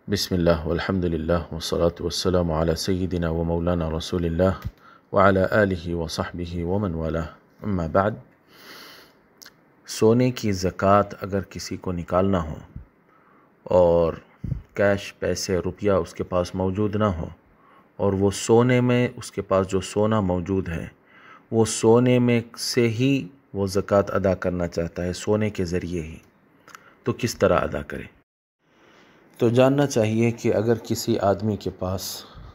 بسم والحمد للہ والصلاة والسلام علی سیدنا و مولانا رسول اللہ وعلی آلہ وصحبہ ومن والاه اما بعد۔ سونے کی زکوٰۃ اگر کسی کو نکالنا ہو اور کیش پیسے روپیہ اس کے پاس موجود نہ ہو اور وہ سونے میں اس کے پاس جو سونا موجود ہے وہ سونے میں سے ہی وہ زکوٰۃ ادا کرنا چاہتا ہے، سونے کے ذریعے ہی، تو کس طرح ادا کرے؟ تو جاننا چاہیے کہ اگر کسی آدمی کے پاس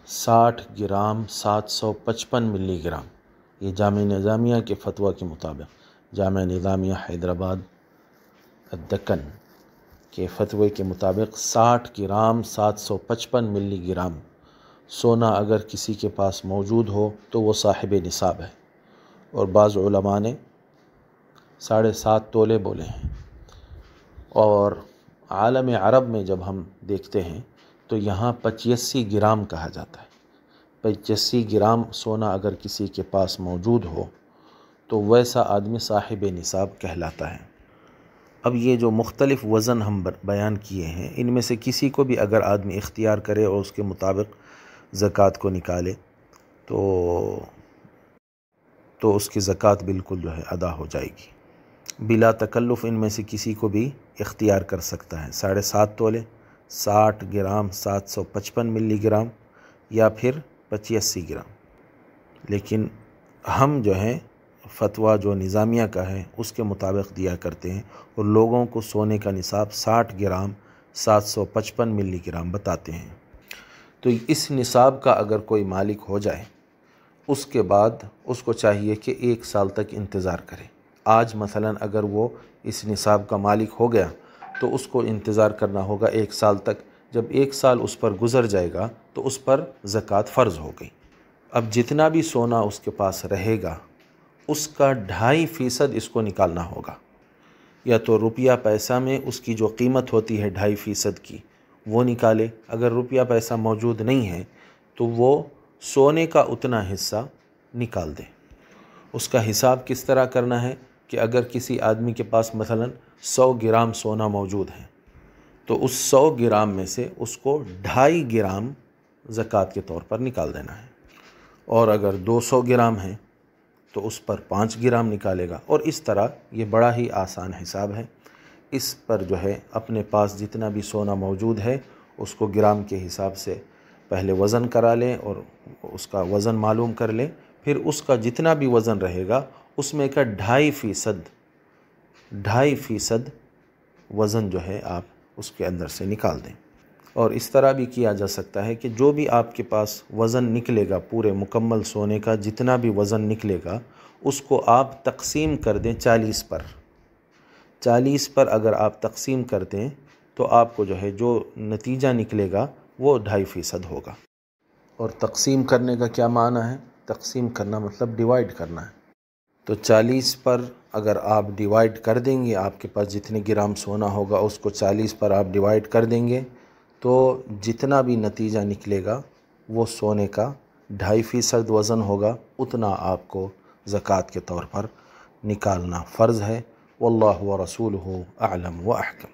60 گرام 755 ملی گرام، یہ جامع نظامیہ کے فتویٰ کے مطابق، جامع نظامیہ حیدرآباد الدکن کے فتوے کے مطابق 60 گرام 755 ملی گرام سونا اگر کسی کے پاس موجود ہو تو وہ صاحب نصاب ہے، اور بعض علماء نے 7.5 تولے بولے ہیں۔ اور عالم عرب میں جب ہم دیکھتے ہیں تو یہاں 85 گرام کہا جاتا ہے۔ 85 گرام سونا اگر کسی کے پاس موجود ہو تو ویسا آدمی صاحب نصاب کہلاتا ہے۔ اب یہ جو مختلف وزن ہم بیان کیے ہیں، ان میں سے کسی کو بھی اگر آدمی اختیار کرے اور اس کے مطابق زکوٰۃ کو نکالے تو اس کی زکوٰۃ بالکل جو ہے ادا ہو جائے گی بلا تکلف۔ ان میں سے کسی کو بھی اختیار کر سکتا ہے 7.5 تولے، 60 گرام 755 ملی گرام یا پھر 85 گرام۔ لیکن ہم جو ہیں فتویٰ جو نظامیہ کا ہے اس کے مطابق دیا کرتے ہیں، اور لوگوں کو سونے کا نصاب 60 گرام 755 ملی گرام بتاتے ہیں۔ تو اس نصاب کا اگر کوئی مالک ہو جائے اس کے بعد اس کو چاہیے کہ 1 سال تک انتظار کرے۔ آج مثلا اگر وہ اس نصاب کا مالک ہو گیا تو اس کو انتظار کرنا ہوگا 1 سال تک۔ جب 1 سال اس پر گزر جائے گا تو اس پر زکوٰۃ فرض ہو گئی۔ اب جتنا بھی سونا اس کے پاس رہے گا اس کا 2.5% اس کو نکالنا ہوگا، یا تو روپیہ پیسہ میں اس کی جو قیمت ہوتی ہے 2.5% کی وہ نکالے۔ اگر روپیہ پیسہ موجود نہیں ہے تو وہ سونے کا اتنا حصہ نکال دے۔ اس کا حساب کس طرح کرنا ہے کہ اگر کسی آدمی کے پاس مثلا 100 گرام سونا موجود ہے تو اس 100 گرام میں سے اس کو 2.5 گرام زکوٰۃ کے طور پر نکال دینا ہے، اور اگر 200 گرام ہے تو اس پر 5 گرام نکالے گا، اور اس طرح یہ بڑا ہی آسان حساب ہے۔ اس پر جو ہے اپنے پاس جتنا بھی سونا موجود ہے اس کو گرام کے حساب سے پہلے وزن کرا لیں اور اس کا وزن معلوم کر لیں، پھر اس کا جتنا بھی وزن رہے گا اس میں کا 2.5% وزن جو ہے آپ اس کے اندر سے نکال دیں۔ اور اس طرح بھی کیا جا سکتا ہے کہ جو بھی آپ کے پاس وزن نکلے گا، پورے مکمل سونے کا جتنا بھی وزن نکلے گا اس کو آپ تقسیم کر دیں 40 پر۔ 40 پر اگر آپ تقسیم کر دیں تو آپ کو جو ہے جو نتیجہ نکلے گا وہ 2.5% ہوگا۔ اور تقسیم کرنے کا کیا معنی ہے؟ تقسیم کرنا مطلب ڈیوائیڈ کرنا ہے۔ تو 40 پر اگر آپ ڈیوائیڈ کر دیں گے، آپ کے پاس جتنے گرام سونا ہوگا اس کو 40 پر آپ ڈیوائیڈ کر دیں گے تو جتنا بھی نتیجہ نکلے گا وہ سونے کا 2.5% وزن ہوگا، اتنا آپ کو زکوٰۃ کے طور پر نکالنا فرض ہے۔ واللہ ورسولہ اعلم و احکم۔